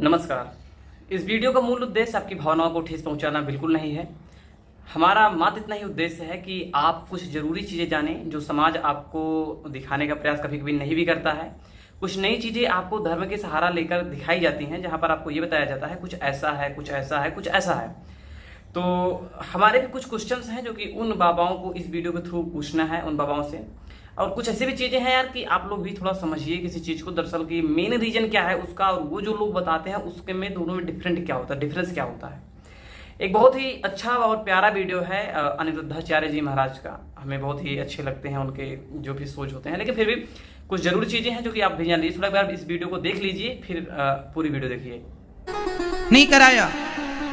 नमस्कार। इस वीडियो का मूल उद्देश्य आपकी भावनाओं को ठेस पहुंचाना बिल्कुल नहीं है। हमारा मात्र इतना ही उद्देश्य है कि आप कुछ ज़रूरी चीज़ें जानें जो समाज आपको दिखाने का प्रयास कभी कभी नहीं भी करता है। कुछ नई चीज़ें आपको धर्म के सहारा लेकर दिखाई जाती हैं, जहां पर आपको ये बताया जाता है कुछ ऐसा है, कुछ ऐसा है, कुछ ऐसा है। तो हमारे भी कुछ क्वेश्चंस हैं जो कि उन बाबाओं को इस वीडियो के थ्रू पूछना है, उन बाबाओं से। और कुछ ऐसी भी चीज़ें हैं यार कि आप लोग भी थोड़ा समझिए किसी चीज़ को, दरअसल की मेन रीजन क्या है उसका, और वो जो लोग बताते हैं उसके में दोनों में डिफरेंट क्या होता है, डिफरेंस क्या होता है। एक बहुत ही अच्छा और प्यारा वीडियो है अनिरुद्धाचार्य जी महाराज का। हमें बहुत ही अच्छे लगते हैं उनके जो भी सोच होते हैं, लेकिन फिर भी कुछ जरूरी चीज़ें हैं जो कि आप भी जान लीजिए। थोड़ा बार इस वीडियो को देख लीजिए, फिर पूरी वीडियो देखिए। नहीं कराया।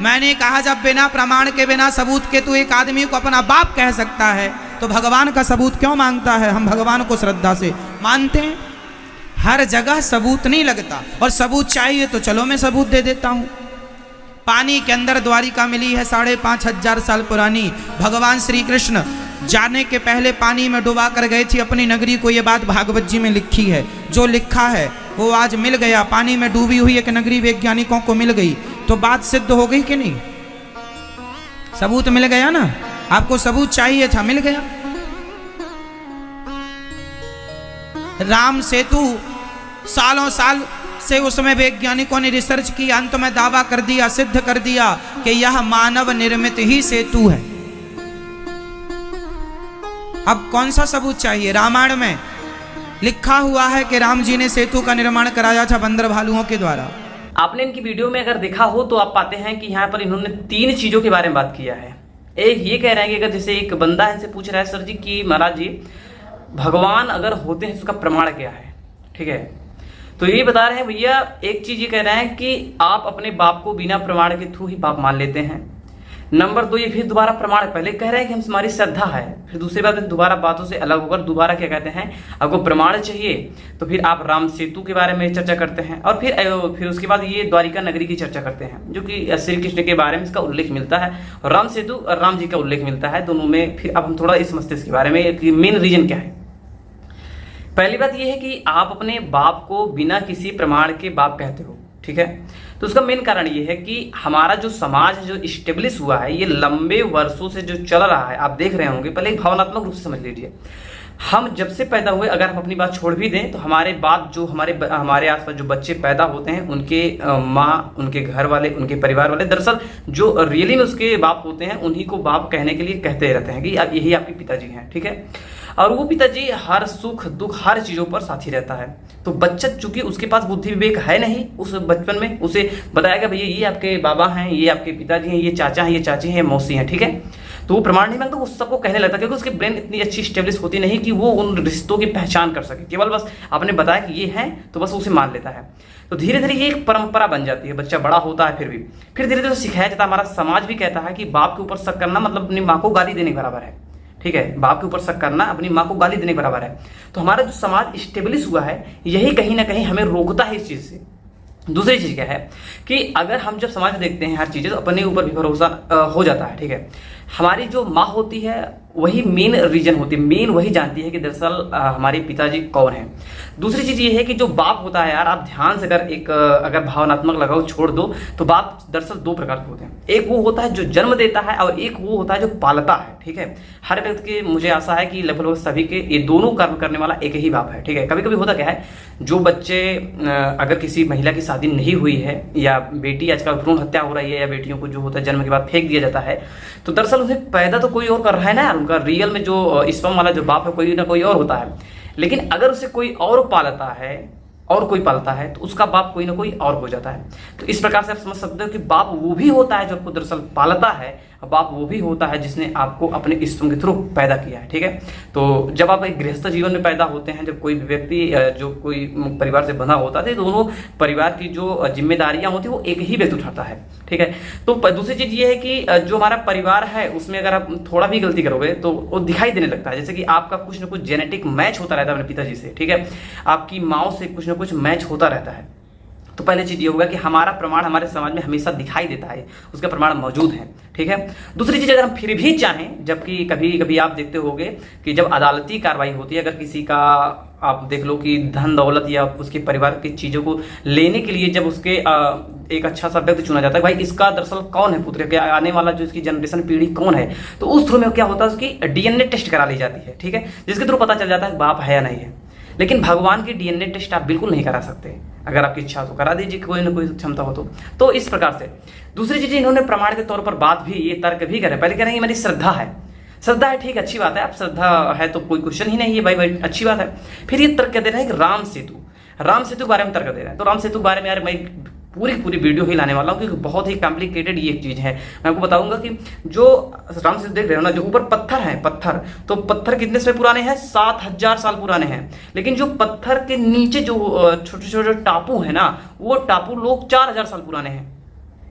मैंने कहा जब बिना प्रमाण के, बिना सबूत के तू एक आदमी को अपना बाप कह सकता है तो भगवान का सबूत क्यों मांगता है? हम भगवान को श्रद्धा से मानते हैं। हर जगह सबूत नहीं लगता, और सबूत चाहिए तो चलो मैं सबूत दे देता हूं। पानी के अंदर द्वारिका मिली है 5,500 साल पुरानी। भगवान श्री कृष्ण जाने के पहले पानी में डुबा कर गए थे अपनी नगरी को। ये बात भागवत जी में लिखी है। जो लिखा है वो आज मिल गया। पानी में डूबी हुई एक नगरी वैज्ञानिकों को मिल गई, तो बात सिद्ध हो गई कि नहीं? सबूत मिल गया ना। आपको सबूत चाहिए था, मिल गया। राम सेतु सालों साल से उसमें वैज्ञानिकों ने रिसर्च की, अंत में दावा कर दिया, सिद्ध कर दिया कि यह मानव निर्मित ही सेतु है। अब कौन सा सबूत चाहिए? रामायण में लिखा हुआ है कि राम जी ने सेतु का निर्माण कराया था बंदर भालुओं के द्वारा। आपने इनकी वीडियो में अगर देखा हो तो आप पाते हैं कि यहाँ पर इन्होंने 3 चीजों के बारे में बात किया है। एक ये कह रहे हैं कि अगर जैसे एक बंदा इनसे पूछ रहा है, सर जी कि महाराज जी भगवान अगर होते हैं उसका प्रमाण क्या है, ठीक है? तो ये बता रहे हैं भैया, एक चीज ये कह रहे हैं कि आप अपने बाप को बिना प्रमाण के थ्रू ही बाप मान लेते हैं। नंबर 2, ये फिर दोबारा प्रमाण, पहले कह रहे हैं कि हमारी श्रद्धा है, फिर दूसरी बात दोबारा बातों से अलग होकर दोबारा क्या कहते हैं, आपको प्रमाण चाहिए तो फिर आप राम सेतु के बारे में चर्चा करते हैं। और फिर उसके बाद ये द्वारिका नगरी की चर्चा करते हैं, जो कि श्री कृष्ण के बारे में इसका उल्लेख मिलता है, और राम सेतु और राम जी का उल्लेख मिलता है दोनों में। फिर अब हम थोड़ा इस समझते इसके बारे में कि मेन रीजन क्या है। पहली बात यह है कि आप अपने बाप को बिना किसी प्रमाण के बाप कहते हो, ठीक है? तो उसका मेन कारण ये है कि हमारा जो समाज है, जो इस्टेब्लिश हुआ है, ये लंबे वर्षों से जो चल रहा है, आप देख रहे होंगे। पहले एक भावनात्मक रूप से समझ लीजिए। हम जब से पैदा हुए, अगर हम अपनी बात छोड़ भी दें तो हमारे बाद जो हमारे आसपास जो बच्चे पैदा होते हैं, उनके माँ, उनके घर वाले, उनके परिवार वाले दरअसल जो रियली में उसके बाप होते हैं, उन्हीं को बाप कहने के लिए कहते रहते हैं कि यही आपके पिताजी हैं, ठीक है? और वो पिताजी हर सुख दुख हर चीजों पर साथी रहता है। तो बच्चा चूंकि उसके पास बुद्धि विवेक है नहीं, उस बचपन में उसे बताया गया भैया ये आपके बाबा हैं, ये आपके पिताजी हैं, ये चाचा हैं, ये चाची हैं, मौसी हैं, ठीक है? तो वो प्रमाण नहीं मांगता, वो सबको कहने लगता, क्योंकि उसकी ब्रेन इतनी अच्छी स्टेब्लिश होती नहीं कि वो उन रिश्तों की पहचान कर सके। केवल बस आपने बताया कि ये हैं तो बस उसे मान लेता है। तो धीरे धीरे ये एक परंपरा बन जाती है। बच्चा बड़ा होता है, फिर धीरे धीरे सिखाया जाता है। हमारा समाज भी कहता है कि बाप के ऊपर शक करना मतलब अपनी माँ को गाली देने के बराबर है, ठीक है? बाप के ऊपर शक करना अपनी माँ को गाली देने के बराबर है। तो हमारा जो समाज स्टेब्लिश हुआ है, यही कहीं ना कहीं हमें रोकता है इस चीज से। दूसरी चीज क्या है कि अगर हम जब समाज देखते हैं हर चीजें, तो अपने ऊपर भी भरोसा हो जाता है, ठीक है? हमारी जो माँ होती है वही मेन रीजन होती है, मेन वही जानती है कि दरअसल हमारे पिताजी कौन है। दूसरी चीज ये है कि जो बाप होता है यार, आप ध्यान से अगर भावनात्मक लगाओ छोड़ दो, तो बाप दरअसल 2 प्रकार के होते हैं। एक वो होता है जो जन्म देता है, और एक वो होता है जो पालता है, ठीक है? हर व्यक्ति के, मुझे आशा है कि लगभग सभी के ये दोनों कर्म करने वाला एक ही बाप है, ठीक है? कभी कभी होता क्या है, जो बच्चे अगर किसी महिला की शादी नहीं हुई है, या बेटी आजकल भ्रूण हत्या हो रही है, या बेटियों को जो होता है जन्म के बाद फेंक दिया जाता है, तो दरअसल उन्हें पैदा तो कोई और कर रहा है ना, उनका रियल में जो स्पर्म वाला जो बाप है कोई ना कोई और होता है। लेकिन अगर उसे कोई और पालता है और कोई पालता है, तो उसका बाप कोई ना कोई और हो जाता है। तो इस प्रकार से आप समझ सकते हो कि बाप वो भी होता है जो आपको दरअसल पालता है, बाप वो भी होता है जिसने आपको अपने स्पर्म के थ्रू पैदा किया है, ठीक है? तो जब आप एक गृहस्थ जीवन में पैदा होते हैं, जब कोई व्यक्ति जो कोई परिवार से बंधा होता है, तो दोनों परिवार की जो जिम्मेदारियां होती है वो एक ही व्यक्ति उठाता है, ठीक है? तो दूसरी चीज ये है कि जो हमारा परिवार है उसमें अगर आप थोड़ा भी गलती करोगे तो वो दिखाई देने लगता है। जैसे कि आपका कुछ ना कुछ जेनेटिक मैच होता रहता है अपने पिताजी से, ठीक है? आपकी माँ से कुछ ना कुछ मैच होता रहता है। तो पहले चीज ये होगा कि हमारा प्रमाण हमारे समाज में हमेशा दिखाई देता है, उसके प्रमाण मौजूद हैं, ठीक है। दूसरी चीज, अगर हम फिर भी चाहें, जबकि कभी कभी आप देखते होंगे कि जब अदालती कार्रवाई होती है, अगर किसी का आप देख लो कि धन दौलत या उसके परिवार की चीजों को लेने के लिए जब उसके एक अच्छा सा व्यक्ति चुना जाता है, भाई इसका दरअसल कौन है पुत्र, क्या आने वाला जो इसकी जनरेशन पीढ़ी कौन है, तो उस थ्रू में क्या होता है, उसकी डीएनए टेस्ट करा ली जाती है, ठीक है, जिसके थ्रू पता चल जाता है बाप है या नहीं है। लेकिन भगवान की डीएनए टेस्ट आप बिल्कुल नहीं करा सकते, अगर आपकी इच्छा तो करा दीजिए, कोई ना कोई क्षमता हो तो इस प्रकार से। दूसरी चीज, इन्होंने प्रमाण के तौर पर बात भी, ये तर्क भी करे, पहले कह रहे हैं मेरी श्रद्धा है, श्रद्धा है, ठीक, अच्छी बात है, आप श्रद्धा है तो कोई क्वेश्चन ही नहीं है भाई, अच्छी बात है। फिर ये तर्क दे रहे हैं कि राम सेतु के बारे में तर्क दे रहे हैं। तो राम सेतु के बारे में यार मैं पूरी वीडियो ही लाने वाला हूँ, क्योंकि बहुत ही कॉम्प्लिकेटेड ये एक चीज है। मैं आपको बताऊंगा कि जो राम सेतु देख रहे हो ना, जो ऊपर पत्थर है, पत्थर तो पत्थर कितने से पुराने हैं, 7000 साल पुराने हैं। लेकिन जो पत्थर के नीचे जो छोटे छोटे टापू है ना, वो टापू लोग 4000 साल पुराने हैं।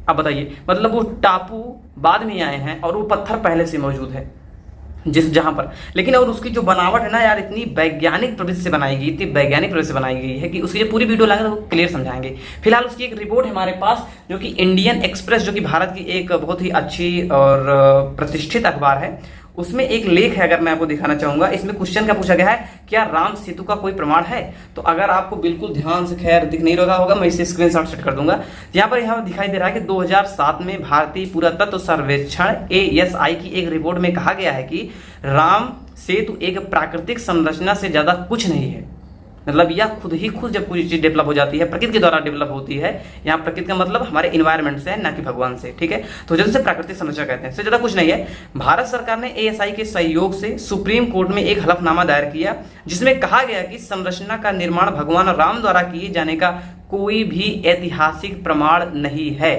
अब बताइए, मतलब वो टापू बाद में आए हैं और वो पत्थर पहले से मौजूद है जहां पर, लेकिन और उसकी जो बनावट है ना यार, इतनी वैज्ञानिक प्रवृत्ति से बनाई गई, इतनी वैज्ञानिक प्रवृत्ति से बनाई गई है कि उसकी जो पूरी वीडियो लाएंगे तो क्लियर समझाएंगे। फिलहाल उसकी एक रिपोर्ट है हमारे पास, जो कि इंडियन एक्सप्रेस, जो कि भारत की एक बहुत ही अच्छी और प्रतिष्ठित अखबार है, उसमें एक लेख है, अगर मैं आपको दिखाना चाहूंगा। इसमें क्वेश्चन क्या पूछा गया है, क्या राम सेतु का कोई प्रमाण है। तो अगर आपको बिल्कुल ध्यान से, खैर दिख नहीं रहा होगा, मैं इसे स्क्रीनशॉट सेट कर दूंगा। यहाँ दिखाई दे रहा है कि 2007 में भारतीय पुरातत्व सर्वेक्षण ASI की एक रिपोर्ट में कहा गया है कि राम सेतु एक प्राकृतिक संरचना से ज्यादा कुछ नहीं है। मतलब यह खुद जब कोई चीज डेवलप हो जाती है, प्रकृति के द्वारा डेवलप होती है, यहाँ प्रकृति का मतलब हमारे इन्वायरमेंट से है, ना कि भगवान से, ठीक है। तो जैसे प्राकृतिक संरचना कहते हैं, इससे ज्यादा कुछ नहीं है। भारत सरकार ने ASI के सहयोग से सुप्रीम कोर्ट में एक हलफनामा दायर किया, जिसमें कहा गया कि संरचना का निर्माण भगवान राम द्वारा किए जाने का कोई भी ऐतिहासिक प्रमाण नहीं है,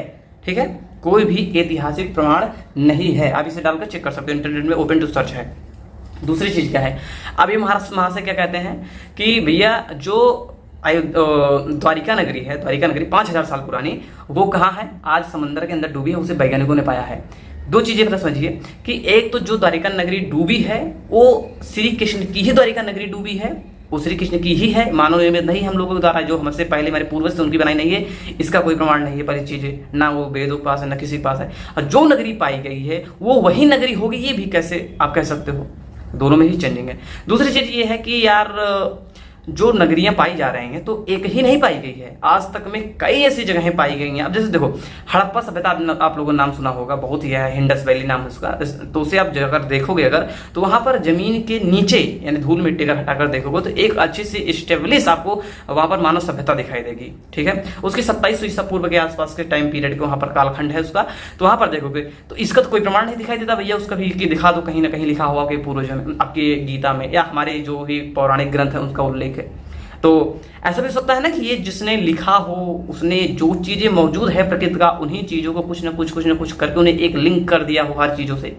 ठीक है, कोई भी ऐतिहासिक प्रमाण नहीं है। आप इसे डालकर चेक कर सकते हो, इंटरनेट में ओपन टू सर्च है। दूसरी चीज क्या है, अभी महाराष्ट्र क्या कहते हैं कि भैया जो द्वारिका नगरी है, द्वारिका नगरी 5000 साल पुरानी, वो कहाँ है, आज समंदर के अंदर डूबी है, उसे वैज्ञानिकों ने पाया है। दो चीजें पता समझिए कि एक तो जो द्वारिका नगरी डूबी है वो श्री कृष्ण की ही द्वारिका नगरी डूबी है, वो श्री कृष्ण की ही है, मानव निर्मित नहीं, हम लोगों के द्वारा जो हमसे पहले हमारे पूर्वज से उनकी बनाई नहीं है, इसका कोई प्रमाण नहीं है। पहली चीज है, ना वो वेदों के पास है, ना किसी के पास है। और जो नगरी पाई गई है वो वही नगरी होगी, ये भी कैसे आप कह सकते हो, दोनों में ही चेंजिंग है। दूसरी चीज ये है कि यार जो नगरियां पाई जा रही हैं तो एक ही नहीं पाई गई है, आज तक में कई ऐसी जगहें पाई गई हैं। अब जैसे देखो हड़प्पा सभ्यता आप लोगों ने नाम सुना होगा, बहुत ही है, इंडस वैली नाम है उसका। तो उसे आप अगर देखोगे अगर तो वहां पर जमीन के नीचे यानी धूल मिट्टी का हटाकर देखोगे तो एक अच्छी सी स्टेब्लिश आपको वहां पर मानव सभ्यता दिखाई देगी, ठीक है। उसकी 2700 ईसा पूर्व के आसपास के टाइम पीरियड के वहां पर कालखंड है उसका, तो वहां पर देखोगे तो इसका तो कोई प्रमाण नहीं दिखाई देता भैया, उसका भी दिखा दो, कहीं ना कहीं लिखा हुआ कि पूर्वजों में, आपके गीता में या हमारे जो भी पौराणिक ग्रंथ है उनका उल्लेख है। तो ऐसा भी हो सकता है ना कि ये जिसने लिखा हो उसने जो चीजें मौजूद है प्रकृति का, उन्हीं चीजों को कुछ ना कुछ करके उन्हें एक लिंक कर दिया हो हर चीजों से।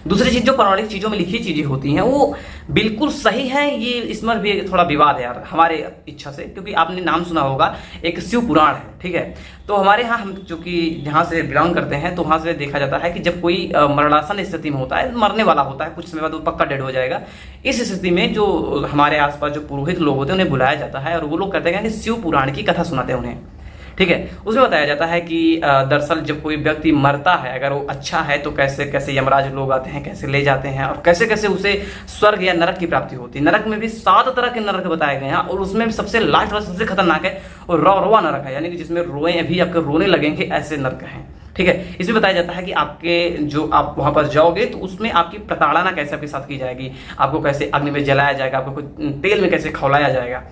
दूसरी चीज, जो पौराणिक चीजों में लिखी चीजें होती हैं वो बिल्कुल सही है, ये इसमें भी थोड़ा विवाद है यार हमारे इच्छा से, क्योंकि आपने नाम सुना होगा एक शिव पुराण है, ठीक है। तो हमारे यहाँ हम चूंकि जहाँ से बिलोंग करते हैं तो वहाँ से देखा जाता है कि जब कोई मरणासन स्थिति में होता है, मरने वाला होता है, कुछ समय बाद वो पक्का डेड हो जाएगा, इस स्थिति में जो हमारे आसपास जो पुरोहित लोग होते हैं उन्हें बुलाया जाता है और वो लोग कहते हैं कि शिव पुराण की कथा सुनाते हैं उन्हें, ठीक है। उसमें बताया जाता है कि दरअसल जब कोई व्यक्ति मरता है, अगर वो अच्छा है तो कैसे कैसे यमराज लोग आते हैं, कैसे ले जाते हैं और कैसे कैसे उसे स्वर्ग या नरक की प्राप्ति होती है। नरक में भी 7 तरह के नरक बताए गए हैं और उसमें भी सबसे लास्ट वाला सबसे खतरनाक है और रोवा नरक है, यानी कि जिसमें रोए अभी आपके रोने लगेंगे ऐसे नरक हैं, ठीक है। इसमें बताया जाता है कि आपके जो आप वहां पर जाओगे तो उसमें आपकी प्रताड़ना कैसे आपके साथ की जाएगी, आपको कैसे अग्नि में जलाया जाएगा, आपको तेल में कैसे खौलाया जाएगा।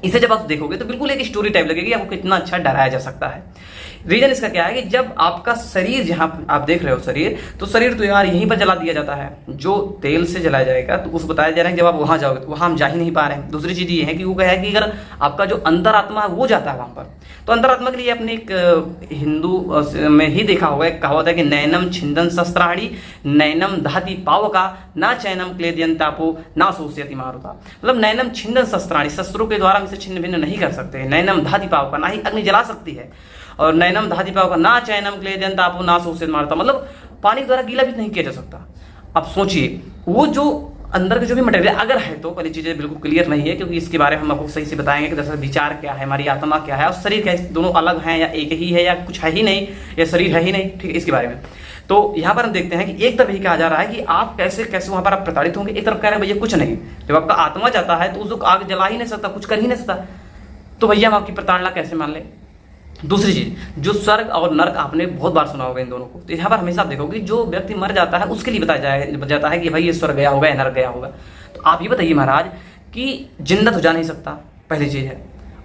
इसे जब आप देखोगे तो बिल्कुल एक स्टोरी टाइप लगेगी, आपको कितना अच्छा डराया जा सकता है। रीजन इसका क्या है कि जब आपका शरीर, जहां आप देख रहे हो शरीर, तो शरीर तो यार यहीं पर जला दिया जाता है, जो तेल से जलाया जाएगा, तो उसको बताया जा रहा है जब आप वहां जाओगे तो वहां हम जा ही नहीं पा रहे हैं। दूसरी चीज ये है कि वो कहा है कि अगर आपका जो अंतरात्मा है वो जाता है वहां पर, तो अंतरात्मा के लिए अपने एक हिंदू में ही देखा होगा, एक कहावत है कि नैनम छिंदन शस्त्राणी नैनम दहति पावका ना चैनम क्लेदयंतापो ना सोष्यति मारुता। मतलब नैनम छिंदन शस्त्राणी, शस्त्रों के द्वारा हम इसे छिन्न भिन्न नहीं कर सकते, नैनम दहति पावका, ना ही अग्नि जला सकती है, और नैनम दहति पावका ना चैनम क्लेदयंतापो ना सोष्यति मारुता, मतलब पानी द्वारा गीला भी नहीं किया जा सकता। अब सोचिए वो जो अंदर का जो भी मटेरियल अगर है तो पहली चीज़ें बिल्कुल क्लियर नहीं है, क्योंकि इसके बारे में हम आपको सही से बताएंगे कि दरअसल विचार क्या है, हमारी आत्मा क्या है और शरीर क्या है, दोनों अलग हैं या एक ही है या कुछ है ही नहीं या शरीर है ही नहीं, ठीक है, इसके बारे में। तो यहाँ पर हम देखते हैं कि एक तरफ ही कहा जा रहा है कि आप कैसे कैसे वहाँ पर आप प्रताड़ित होंगे, एक तरफ कह रहे हैं भैया कुछ नहीं, जब आपका आत्मा जाता है तो उसको आग जला ही नहीं सकता, कुछ कर ही नहीं सकता, तो भैया हम आपकी प्रताड़ना कैसे मान लें। दूसरी चीज, जो स्वर्ग और नरक आपने बहुत बार सुना होगा इन दोनों को, तो यहाँ पर हमेशा आप देखोगे जो व्यक्ति मर जाता है उसके लिए बताया जाता है कि भाई ये स्वर्ग गया होगा या नरक गया होगा। तो आप ये बताइए महाराज कि जिंदा तो जा नहीं सकता, पहली चीज है,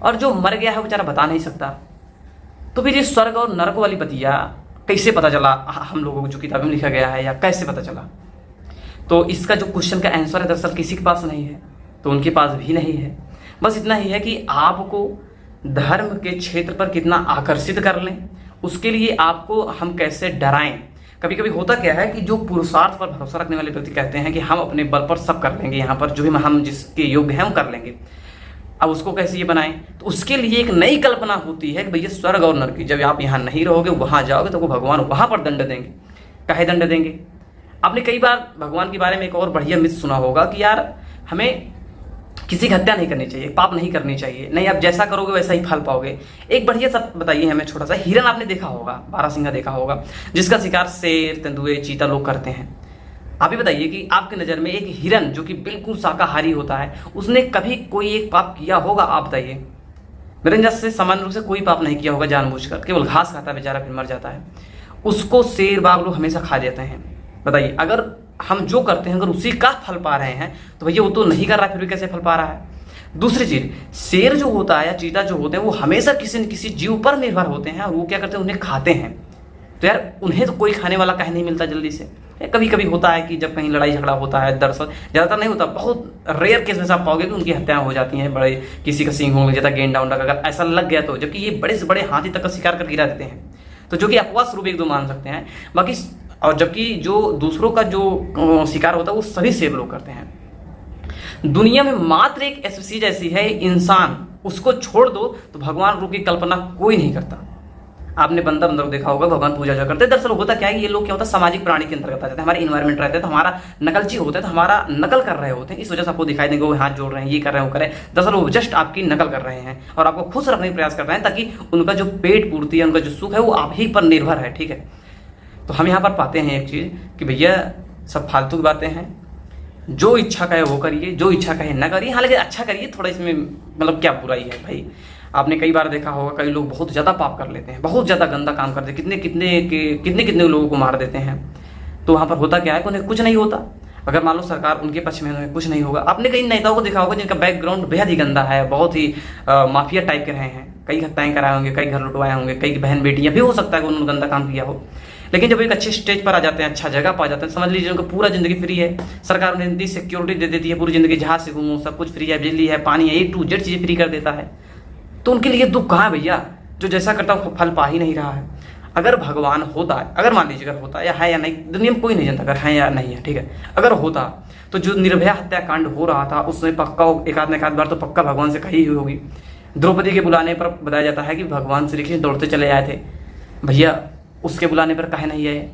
और जो मर गया है वो बेचारा बता नहीं सकता, तो फिर ये स्वर्ग और नरक वाली बतिया कैसे पता चला हम लोगों को, जो किताबों में लिखा गया है, या कैसे पता चला। तो इसका जो क्वेश्चन का आंसर है दरअसल किसी के पास नहीं है, तो उनके पास भी नहीं है। बस इतना ही है कि आपको धर्म के क्षेत्र पर कितना आकर्षित कर लें, उसके लिए आपको हम कैसे डराएं। कभी कभी होता क्या है कि जो पुरुषार्थ पर भरोसा रखने वाले व्यक्ति कहते हैं कि हम अपने बल पर सब कर लेंगे, यहाँ पर जो भी हम जिसके योग्य हैं हम कर लेंगे, अब उसको कैसे ये बनाएं। तो उसके लिए एक नई कल्पना होती है कि भैया स्वर्ग और नरक की, जब आप यहाँ नहीं रहोगे वहाँ जाओगे तो वो भगवान वहाँ पर दंड देंगे। काहे दंड देंगे? आपने कई बार भगवान के बारे में एक और बढ़िया मिथ सुना होगा कि यार हमें किसी की हत्या नहीं करनी चाहिए, पाप नहीं करनी चाहिए, नहीं आप जैसा करोगे वैसा ही फल पाओगे। एक बढ़िया सा बताइए हमें छोटा सा, हिरन आपने देखा होगा, बारहसिंगा देखा होगा, जिसका शिकार शेर, तेंदुए, चीता लोग करते हैं। आप ही बताइए कि आपकी नज़र में एक हिरन जो कि बिल्कुल शाकाहारी होता है, उसने कभी कोई एक पाप किया होगा? आप बताइए। मेरे अंदाज से सामान्य रूप से कोई पाप नहीं किया होगा जानबूझकर, केवल घास खाता है बेचारा, फिर मर जाता है। उसको शेर बाघ लोग हमेशा खा देते हैं। बताइए अगर हम जो करते हैं अगर उसी का फल पा रहे हैं तो भैया वो तो नहीं कर रहा है, फिर भी कैसे फल पा रहा है। दूसरी चीज, शेर जो होता है या चीता जो होते हैं वो हमेशा किसी न किसी जीव पर निर्भर होते हैं और वो क्या करते हैं, उन्हें खाते हैं। तो यार उन्हें तो कोई खाने वाला कहीं नहीं मिलता जल्दी से। कभी कभी होता है कि जब कहीं लड़ाई झगड़ा होता है, दरअसल ज़्यादातर नहीं होता, बहुत रेयर केस में से आप पाओगे कि उनकी हत्याएं हो जाती हैं, बड़े किसी का सींग हो जाता, गेंडा उंडा का अगर ऐसा लग गया तो, जबकि ये बड़े से बड़े हाथी तक का शिकार कर गिरा देते हैं, तो जो कि अपवाद स्वरूप एक दो मान सकते हैं। बाकी और जबकि जो दूसरों का जो शिकार होता है वो सभी शेर लोग करते हैं। दुनिया में मात्र एक स्पीशीज ऐसी है इंसान, उसको छोड़ दो तो भगवान रूप की कल्पना कोई नहीं करता। आपने बंदर देखा होगा, भगवान पूजा जा करते हैं। दरअसल होता क्या है कि ये लोग क्या होता है, सामाजिक प्राणी के अंतर्गत आ जाते हैं, हमारे इन्वायरमेंट रहते हैं, तो हमारा नकलची होते हैं, तो हमारा नकल कर रहे होते हैं, इस वजह से आपको दिखाई देंगे वो हाथ जोड़ रहे हैं, ये कर रहे हैं, वो कर रहे हैं। दरअसल वो जस्ट आपकी नकल कर रहे हैं और आपको खुश रखने का प्रयास कर रहे हैं, ताकि उनका जो पेट पूर्ति है, उनका जो सुख है वो आप ही पर निर्भर है, ठीक है। तो हम यहाँ पर पाते हैं एक चीज़ कि भैया सब फालतू की बातें हैं, जो इच्छा कहे वो करिए, जो इच्छा कहे ना करिए, हालांकि अच्छा करिए, थोड़ा इसमें मतलब क्या बुराई है भाई। आपने कई बार देखा होगा कई लोग बहुत ज़्यादा पाप कर लेते हैं, बहुत ज़्यादा गंदा काम करते हैं, कितने लोगों को मार देते हैं। तो वहाँ पर होता क्या है कि उन्हें कुछ नहीं होता, अगर मान लो सरकार उनके पक्ष में उन्हें कुछ नहीं होगा। आपने कई नेताओं को देखा होगा जिनका बैकग्राउंड बेहद ही गंदा है, बहुत ही माफिया टाइप के रहे हैं, कई हत्याएं कराए होंगे, कई घर लुटवाए होंगे, कई बहन बेटियां भी हो सकता है कि उन्होंने गंदा काम किया हो, लेकिन जब एक अच्छे स्टेज पर आ जाते हैं, अच्छा जगह पर आ जाते हैं, समझ लीजिए उनको पूरा जिंदगी फ्री है, सरकार उन्हें इतनी सिक्योरिटी दे देती है, पूरी जिंदगी जहाज से घूमो, सब कुछ फ्री है, बिजली है, पानी है, A to Z चीज़ें फ्री कर देता है, तो उनके लिए दुख कहाँ है भैया? जो जैसा करता है फल पा ही नहीं रहा है। अगर भगवान होता है, अगर मान लीजिए अगर होता है या नहीं, दुनिया में कोई नहीं जानता अगर है या नहीं है, ठीक है। अगर होता तो जो निर्भया हत्याकांड हो रहा था उसमें पक्का एक आध बार तो पक्का भगवान से कही हुई होगी। द्रौपदी के बुलाने पर बताया जाता है कि भगवान श्री कृष्ण दौड़ते चले आए थे, भैया उसके बुलाने पर काहे नहीं आए।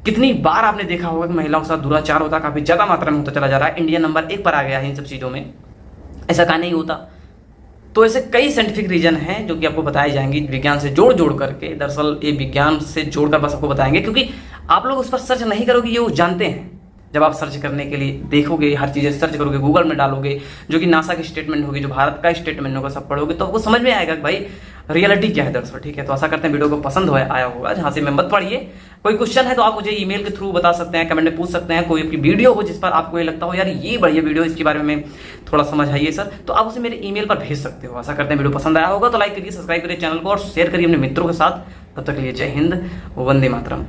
कितनी बार आपने देखा होगा कि महिलाओं के साथ दुराचार होता, काफी ज्यादा मात्रा में होता चला जा रहा है, इंडिया नंबर 1 पर आ गया है इन सब चीजों में, ऐसा कहा नहीं होता। तो ऐसे कई साइंटिफिक रीजन हैं जो कि आपको बताए जाएंगे विज्ञान से जोड़ करके। दरअसल ये विज्ञान से जोड़कर बस आपको बताएंगे, क्योंकि आप लोग उस पर सर्च नहीं करोगे, ये वो जानते हैं। जब आप सर्च करने के लिए देखोगे, हर चीज़ें सर्च करोगे, गूगल में डालोगे, जो कि नासा की स्टेटमेंट होगी, जो भारत का स्टेटमेंट होगा, सब पढ़ोगे तो आपको समझ में आएगा कि भाई रियलिटी क्या है दरअसल, ठीक है। तो आशा करते हैं वीडियो को पसंद आया होगा, जहाँ से मैं मत पढ़िए। कोई क्वेश्चन है तो आप मुझे ईमेल के थ्रू बता सकते हैं, कमेंट में पूछ सकते हैं। कोई आपकी वीडियो हो जिस पर आपको ये लगता हो यार ये बढ़िया वीडियो, इसके बारे में थोड़ा समझ आइए सर, तो आप उसे मेरे ईमेल पर भेज सकते हो। आशा करते हैं वीडियो पसंद आया होगा तो लाइक करिए, सब्सक्राइब करिए चैनल को और शेयर करिए अपने मित्रों के साथ। तब तक के लिए जय हिंद, वंदे मातरम।